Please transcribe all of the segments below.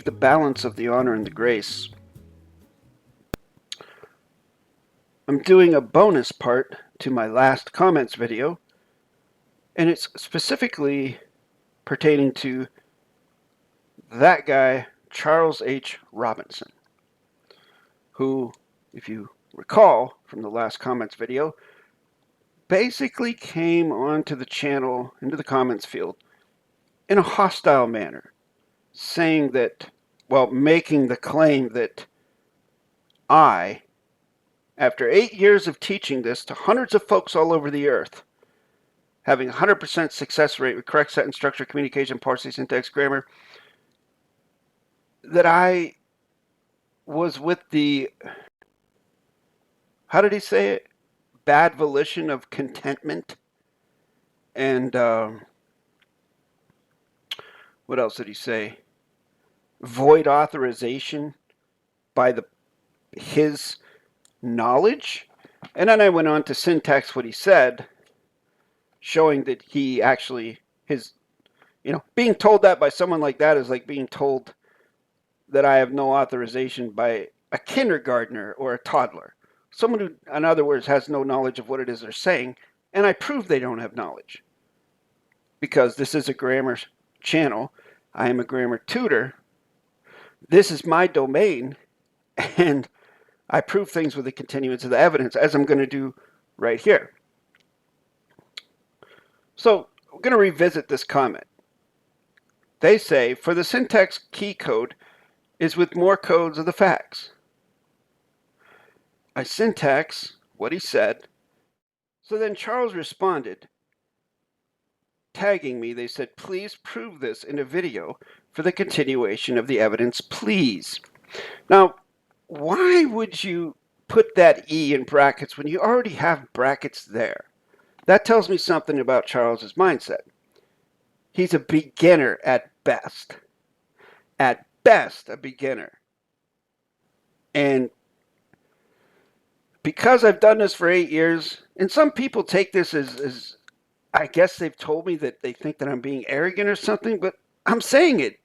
the balance of the honor and the grace. I'm doing a bonus part to my last comments video, and it's specifically pertaining to that guy, Charles H. Robinson, who, if you recall from the last comments video, basically came onto the channel, into the comments field, in a hostile manner, saying that, well, making the claim that I, after 8 years of teaching this to hundreds of folks all over the earth, having 100% success rate with correct sentence structure, communication, parsing, syntax, grammar, that I was with the, how did he say it? Bad volition of contentment. And what else did he say? Void authorization by his knowledge. And then I went on to syntax what he said, showing that he actually, being told that by someone like that is like being told that I have no authorization by a kindergartner or a toddler. Someone who, in other words, has no knowledge of what it is they're saying, and I prove they don't have knowledge. Because this is a grammar channel, I am a grammar tutor, this is my domain, and I prove things with the continuance of the evidence, as I'm going to do right here. So, we're going to revisit this comment. They say, for the syntax key code is with more codes of the facts. I syntax what he said. So then Charles responded, tagging me. They said, please prove this in a video for the continuation of the evidence, please. Now, why would you put that E in brackets when you already have brackets there? That tells me something about Charles's mindset. He's a beginner at best. At best, a beginner. And because I've done this for 8 years, and some people take this as I guess they've told me that they think that I'm being arrogant or something, but I'm saying it.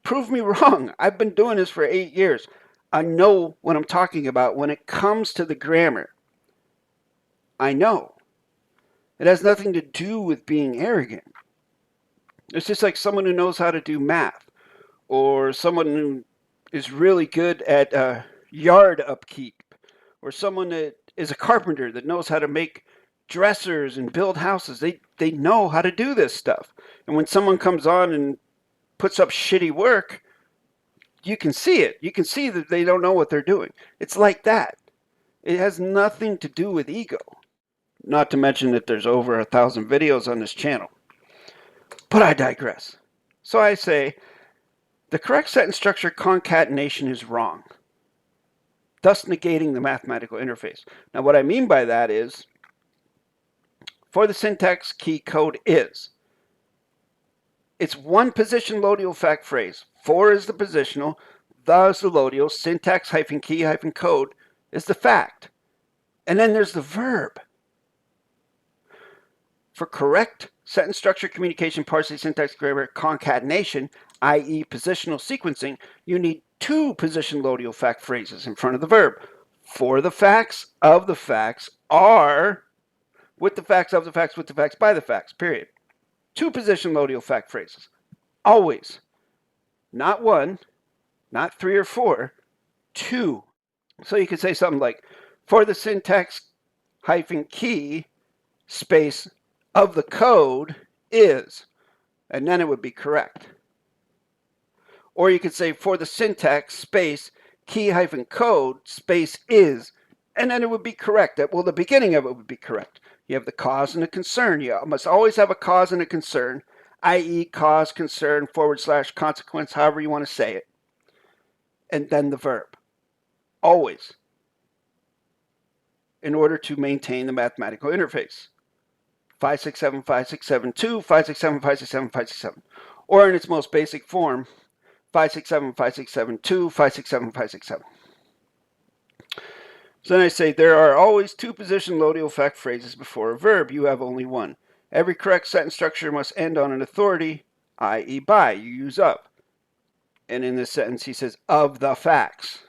Prove me wrong. I've been doing this for 8 years. I know what I'm talking about when it comes to the grammar. I know. It has nothing to do with being arrogant. It's just like someone who knows how to do math, or someone who is really good at yard upkeep, or someone that is a carpenter that knows how to make dressers and build houses. They know how to do this stuff. And when someone comes on and puts up shitty work, you can see it. You can see that they don't know what they're doing. It's like that. It has nothing to do with ego. Not to mention that there's over 1,000 videos on this channel. But I digress. So I say, the correct sentence structure concatenation is wrong, thus negating the mathematical interface. Now what I mean by that is, for the syntax key code is, it's one position loadial fact phrase. For is the positional, the is the loadial, syntax hyphen key hyphen code is the fact. And then there's the verb. For correct sentence structure, communication, parsing, syntax, grammar, concatenation, i.e. positional sequencing, you need two position loadial fact phrases in front of the verb. For the facts, of the facts, are, with the facts, of the facts, with the facts, by the facts, period. Two position loadial fact phrases. Always. Not one, not three or four, two. So you could say something like, for the syntax hyphen key space of the code is, and then it would be correct. Or you could say, for the syntax space key hyphen code space is, and then it would be correct. Well, the beginning of it would be correct. You have the cause and the concern. You must always have a cause and a concern, i.e. cause, concern, / consequence, however you want to say it. And then the verb. Always. In order to maintain the mathematical interface. 567, 567, 567, 567, 567. Or in its most basic form, 567, 567, 567, 567. So then I say, there are always two position loadial fact phrases before a verb. You have only one. Every correct sentence structure must end on an authority, i.e. by. You use of. And in this sentence, he says, of the facts.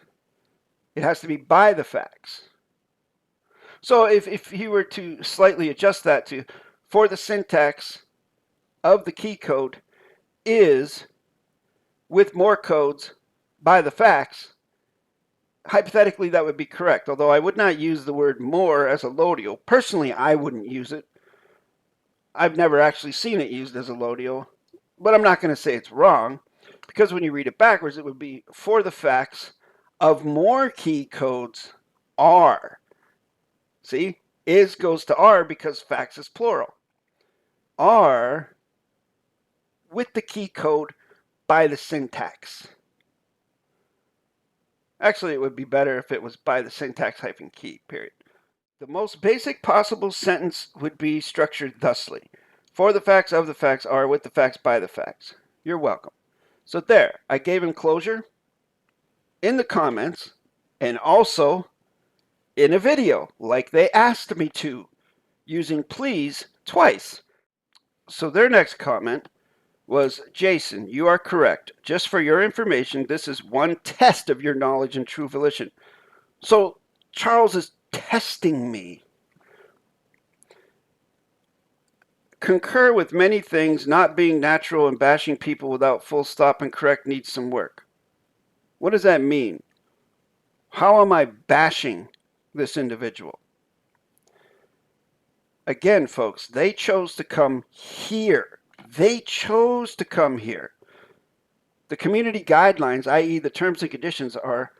It has to be by the facts. So if he were to slightly adjust that to, for the syntax of the key code is with more codes by the facts, hypothetically that would be correct, although I would not use the word more as a lodio. Personally, I wouldn't use it. I've never actually seen it used as a lodio, but I'm not going to say it's wrong, because when you read it backwards, it would be for the facts of more key codes are. See, is goes to are because facts is plural. Are with the key code by the syntax. Actually, it would be better if it was by the syntax hyphen key, period. The most basic possible sentence would be structured thusly. For the facts of the facts are with the facts by the facts. You're welcome. So there, I gave him closure in the comments and also in a video, like they asked me to, using please twice. So their next comment was, Jason, you are correct. Just for your information, this is one test of your knowledge in true volition. So Charles is testing me. Concur with many things, not being natural and bashing people without full stop and correct needs some work. What does that mean? How am I bashing this individual? Again, folks, they chose to come here. They chose to come here. The community guidelines, i.e. the terms and conditions, are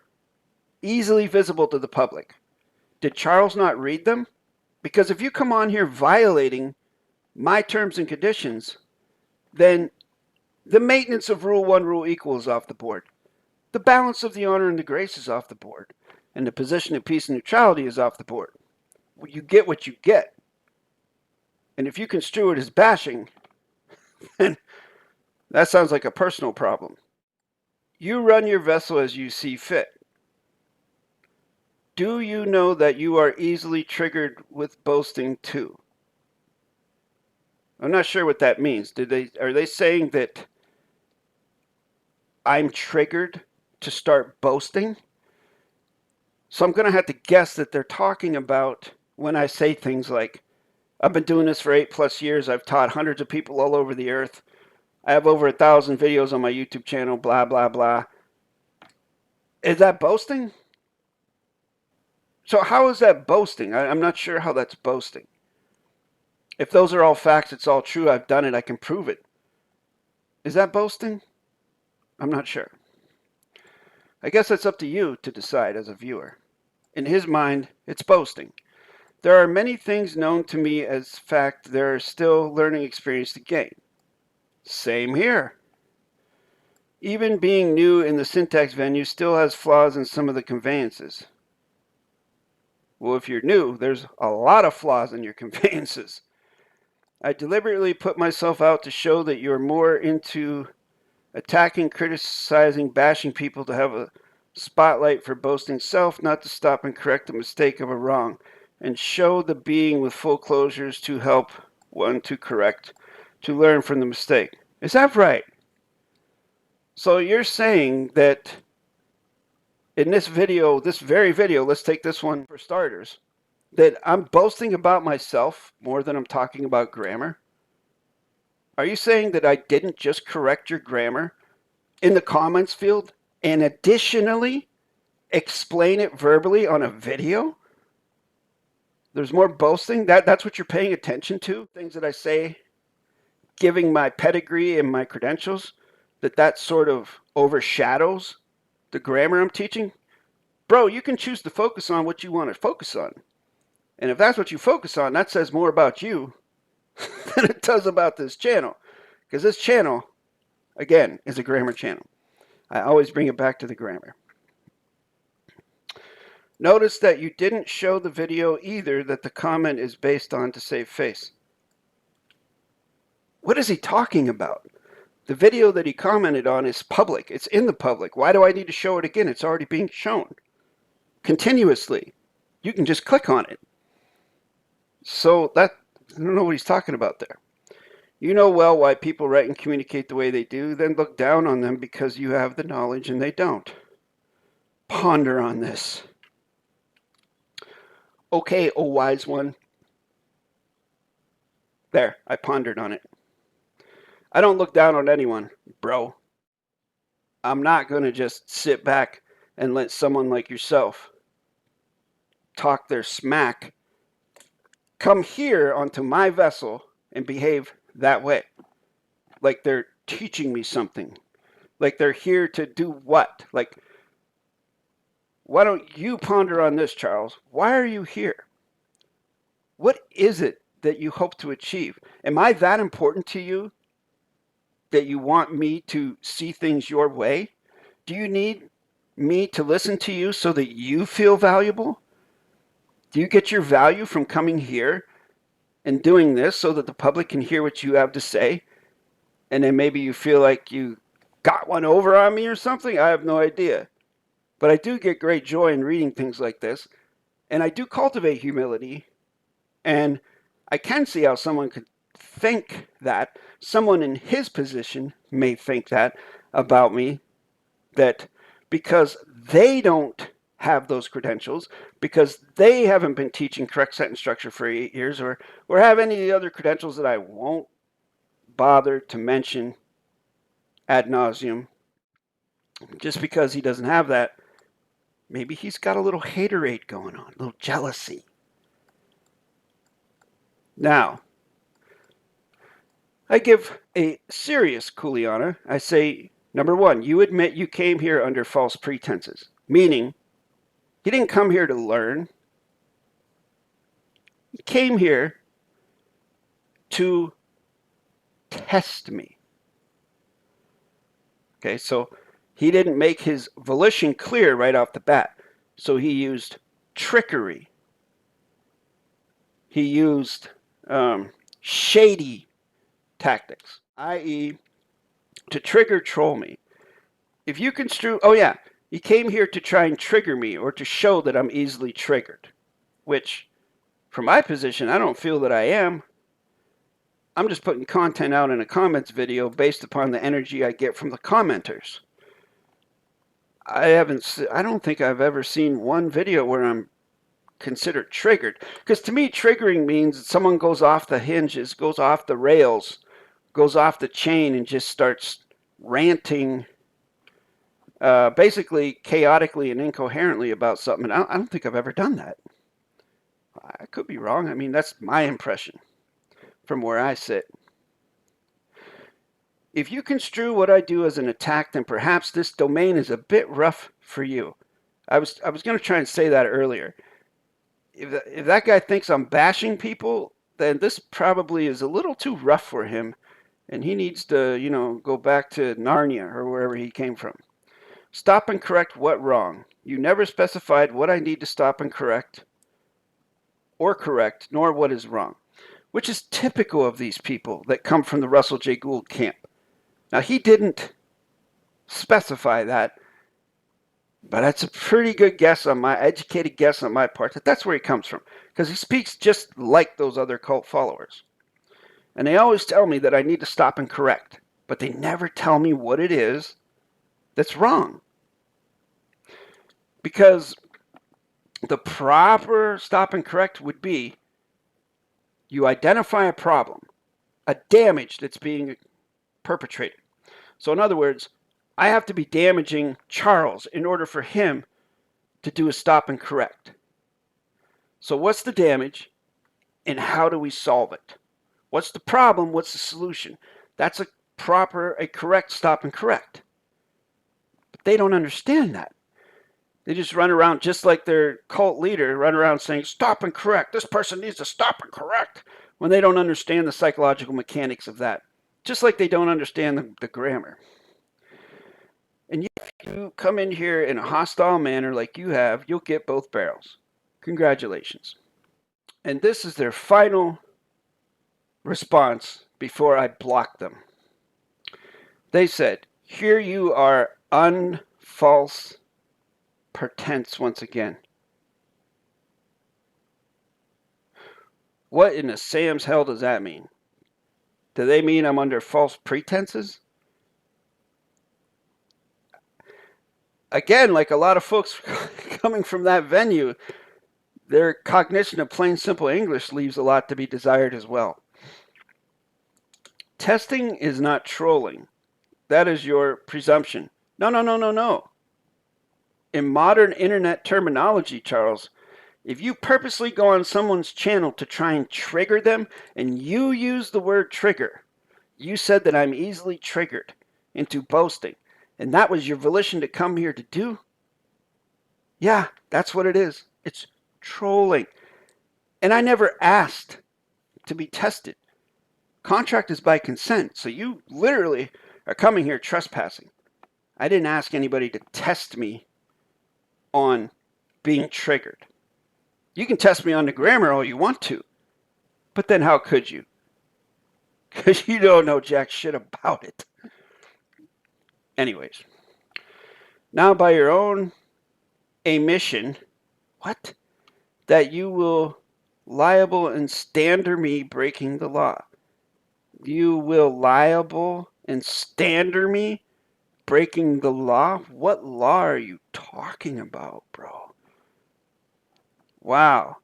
easily visible to the public. Did Charles not read them? Because if you come on here violating my terms and conditions, then the maintenance of Rule 1 Rule Equal is off the board. The balance of the honor and the grace is off the board. And the position of peace and neutrality is off the board. You get what you get. And if you construe it as bashing, then that sounds like a personal problem. You run your vessel as you see fit. Do you know that you are easily triggered with boasting too? I'm not sure what that means. Are they saying that I'm triggered to start boasting? So I'm going to have to guess that they're talking about when I say things like, I've been doing this for 8+ years. I've taught hundreds of people all over the earth. I have over 1,000 videos on my YouTube channel, blah, blah, blah. Is that boasting? So how is that boasting? I'm not sure how that's boasting. If those are all facts, it's all true, I've done it, I can prove it. Is that boasting? I'm not sure. I guess that's up to you to decide as a viewer. In his mind, it's boasting. There are many things known to me as fact. There are still learning experience to gain. Same here. Even being new in the syntax venue still has flaws in some of the conveyances. Well, if you're new, there's a lot of flaws in your conveyances. I deliberately put myself out to show that you're more into attacking, criticizing, bashing people to have a spotlight for boasting self, not to stop and correct the mistake of a wrong, and show the being with full closures to help one to correct, to learn from the mistake. Is that right? So you're saying that in this video, this very video, let's take this one for starters, that I'm boasting about myself more than I'm talking about grammar? Are you saying that I didn't just correct your grammar in the comments field and additionally explain it verbally on a video? There's more boasting? That's what you're paying attention to? Things that I say, giving my pedigree and my credentials, that sort of overshadows the grammar I'm teaching? Bro, you can choose to focus on what you want to focus on. And if that's what you focus on, that says more about you than it does about this channel. Because this channel, again, is a grammar channel. I always bring it back to the grammar. Notice that you didn't show the video either that the comment is based on to save face. What is he talking about? The video that he commented on is public. It's in the public. Why do I need to show it again? It's already being shown continuously. You can just click on it. So I don't know what he's talking about there. You know well why people write and communicate the way they do, then look down on them because you have the knowledge and they don't. Ponder on this. Okay, O wise one. There, I pondered on it. I don't look down on anyone, bro. I'm not going to just sit back and let someone like yourself talk their smack come here onto my vessel and behave that way. Like they're teaching me something. Like they're here to do what? Like, why don't you ponder on this, Charles? Why are you here? What is it that you hope to achieve? Am I that important to you that you want me to see things your way? Do you need me to listen to you so that you feel valuable? Do you get your value from coming here and doing this so that the public can hear what you have to say? And then maybe you feel like you got one over on me or something? I have no idea. But I do get great joy in reading things like this. And I do cultivate humility. And I can see how someone could think that. Someone in his position may think that about me. That because they don't have those credentials, because they haven't been teaching correct sentence structure for 8 years, or have any of the other credentials that I won't bother to mention ad nauseum, just because he doesn't have that, maybe he's got a little haterade going on, a little jealousy. Now, I give a serious kuleana. I say, number one, you admit you came here under false pretenses, meaning you didn't come here to learn. You came here to test me. Okay, so he didn't make his volition clear right off the bat. So he used trickery. He used shady tactics, i.e. to trigger troll me. If you construe, oh yeah, he came here to try and trigger me or to show that I'm easily triggered, which from my position, I don't feel that I am. I'm just putting content out in a comments video based upon the energy I get from the commenters. I don't think I've ever seen one video where I'm considered triggered. Because to me, triggering means someone goes off the hinges, goes off the rails, goes off the chain and just starts ranting basically chaotically and incoherently about something. And I don't think I've ever done that. I could be wrong. I mean, that's my impression from where I sit. If you construe what I do as an attack, then perhaps this domain is a bit rough for you. I was going to try and say that earlier. If that guy thinks I'm bashing people, then this probably is a little too rough for him, and he needs to, go back to Narnia or wherever he came from. Stop and correct what wrong. You never specified what I need to stop and correct, nor what is wrong, which is typical of these people that come from the Russell J. Gould camp. Now, he didn't specify that, but that's a pretty good guess on my educated guess on my part that that's where he comes from, because he speaks just like those other cult followers. And they always tell me that I need to stop and correct, but they never tell me what it is that's wrong. Because the proper stop and correct would be you identify a problem, a damage that's being perpetrated. So in other words, I have to be damaging Charles in order for him to do a stop and correct. So what's the damage and how do we solve it? What's the problem? What's the solution? That's a correct stop and correct. But they don't understand that. They just run around just like their cult leader, run around saying, stop and correct. This person needs to stop and correct, when they don't understand the psychological mechanics of that. Just like they don't understand the grammar. And if you come in here in a hostile manner like you have, you'll get both barrels. Congratulations. And this is their final response before I blocked them. They said, here you are unfalse pretense once again. What in the Sam's hell does that mean? Do they mean I'm under false pretenses? Again, like a lot of folks coming from that venue, their cognition of plain simple English leaves a lot to be desired as well. Testing is not trolling. That is your presumption. No, no, no, no, no. In modern internet terminology, Charles, if you purposely go on someone's channel to try and trigger them, and you use the word trigger, you said that I'm easily triggered into boasting, and that was your volition to come here to do? Yeah, that's what it is. It's trolling. And I never asked to be tested. Contract is by consent, so you literally are coming here trespassing. I didn't ask anybody to test me on being triggered. You can test me on the grammar all you want to, but then how could you? Because you don't know jack shit about it. Anyways, now by your own admission, what? That you will liable and stander me breaking the law. You will liable and stander me breaking the law? What law are you talking about, bro? Wow.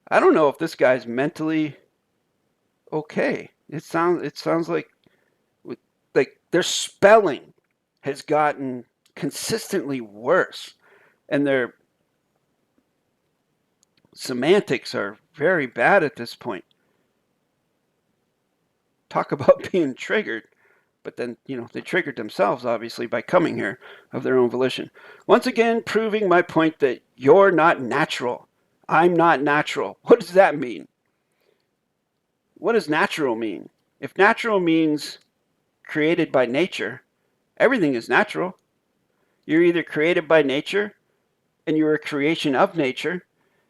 I don't know if this guy's mentally okay. It sounds like their spelling has gotten consistently worse, and their semantics are very bad at this point. Talk about being triggered, but then, they triggered themselves, obviously, by coming here of their own volition. Once again, proving my point that you're not natural. I'm not natural. What does that mean? What does natural mean? If natural means created by nature, everything is natural. You're either created by nature and you're a creation of nature,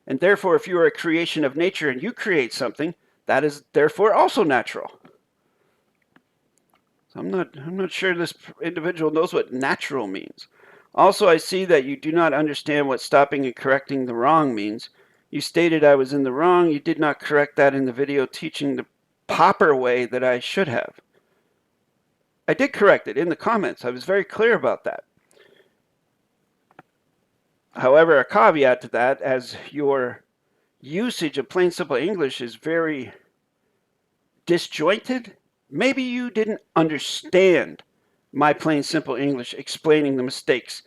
and therefore if you are a creation of nature and you create something, that is therefore also natural. So I'm not sure this individual knows what natural means. Also, I see that you do not understand what stopping and correcting the wrong means. You stated I was in the wrong. You did not correct that in the video teaching the proper way that I should have. I did correct it in the comments. I was very clear about that. However, a caveat to that, as your usage of plain simple English is very disjointed, maybe you didn't understand my plain simple English explaining the mistakes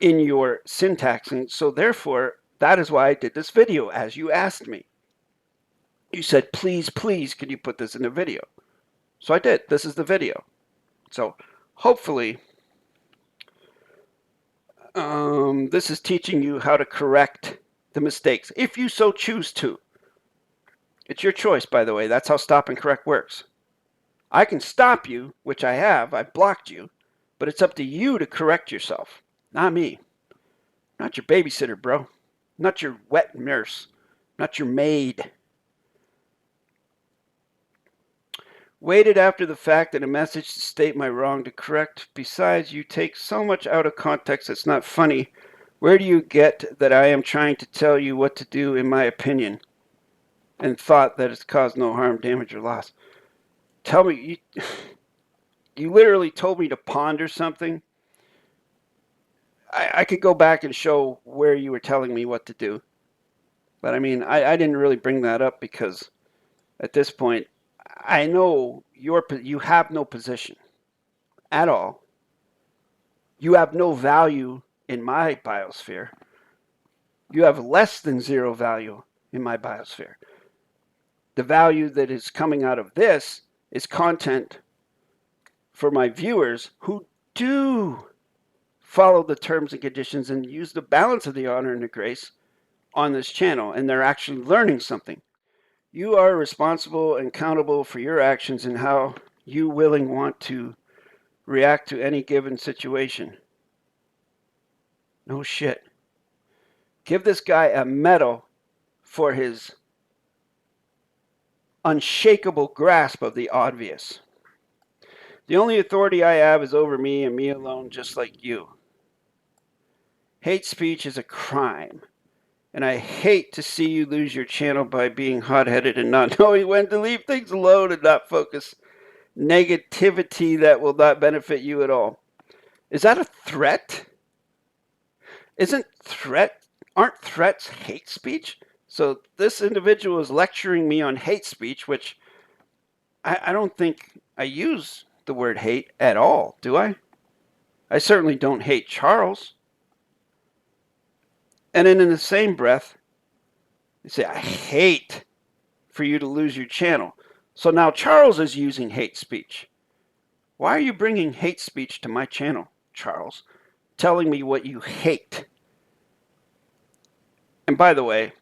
in your syntax, and so therefore that is why I did this video as you asked me. You said, please, can you put this in a video? So I did. This is the video. So hopefully this is teaching you how to correct the mistakes, if you so choose to. It's your choice, by the way. That's how stop and correct works. I can stop you, which I have. I blocked you. But it's up to you to correct yourself. Not me. Not your babysitter, bro. Not your wet nurse. Not your maid. Waited after the fact and a message to state my wrong to correct. Besides, you take so much out of context it's not funny. Where do you get that I am trying to tell you what to do in my opinion? And thought that it's caused no harm, damage, or loss. Tell me, you literally told me to ponder something. I could go back and show where you were telling me what to do. But I mean, I didn't really bring that up because at this point, I know you have no position at all. You have no value in my biosphere. You have less than zero value in my biosphere. The value that is coming out of this is content for my viewers who do follow the terms and conditions and use the balance of the honor and the grace on this channel, and they're actually learning something. You are responsible and accountable for your actions and how you want to react to any given situation. No shit. Give this guy a medal for his unshakable grasp of the obvious. The only authority I have is over me and me alone, just like you. Hate speech is a crime. And I hate to see you lose your channel by being hot-headed and not knowing when to leave things alone and not focus negativity that will not benefit you at all. Is that a threat? Aren't threats hate speech? So this individual is lecturing me on hate speech, which I don't think I use the word hate at all, do I? I certainly don't hate Charles. And then in the same breath, you say, I hate for you to lose your channel. So now Charles is using hate speech. Why are you bringing hate speech to my channel, Charles? Telling me what you hate. And by the way,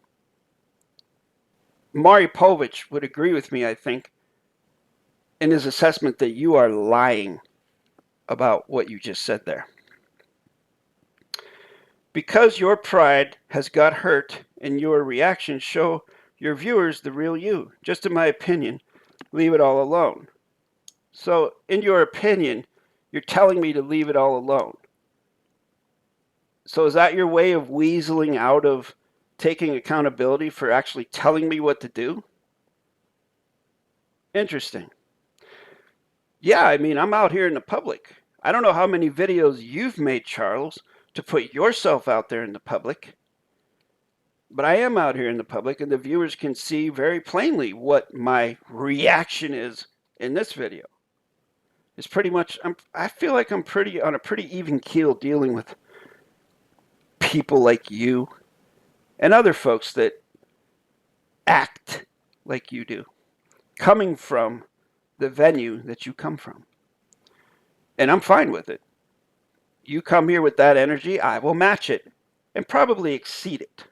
Maury Povich would agree with me, I think, in his assessment that you are lying about what you just said there. Because your pride has got hurt and your reactions show your viewers the real you. Just in my opinion, leave it all alone. So in your opinion, you're telling me to leave it all alone. So is that your way of weaseling out of taking accountability for actually telling me what to do? Interesting. Yeah, I mean, I'm out here in the public. I don't know how many videos you've made, Charles, to put yourself out there in the public. But I am out here in the public, and the viewers can see very plainly what my reaction is in this video. It's pretty much, I feel like I'm on a pretty even keel dealing with people like you and other folks that act like you do, coming from the venue that you come from. And I'm fine with it. You come here with that energy, I will match it and probably exceed it.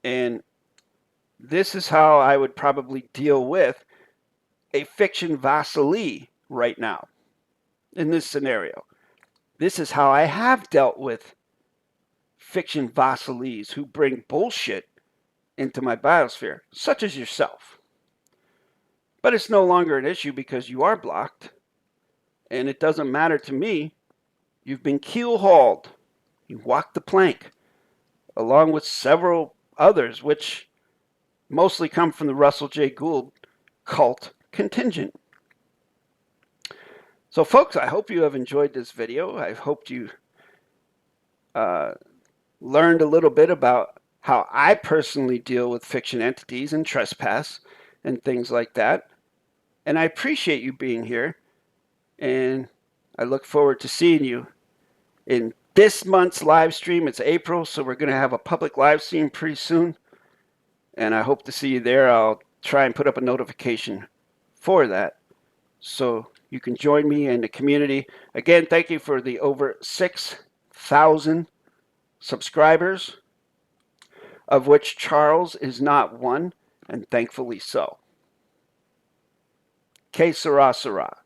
And this is how I would probably deal with a fiction Vasily right now in this scenario. This is how I have dealt with fiction Vasilis who bring bullshit into my biosphere, such as yourself. But it's no longer an issue because you are blocked. And it doesn't matter to me. You've been keel-hauled. You walked the plank, along with several others, which mostly come from the Russell J. Gould cult contingent. So folks, I hope you have enjoyed this video. I hope you learned a little bit about how I personally deal with fiction entities and trespass and things like that. And I appreciate you being here. And I look forward to seeing you in this month's live stream. It's April, so we're going to have a public live stream pretty soon. And I hope to see you there. I'll try and put up a notification for that so you can join me in the community. Again, thank you for the over 6,000 subscribers, of which Charles is not one, and thankfully so. Que sera, sera.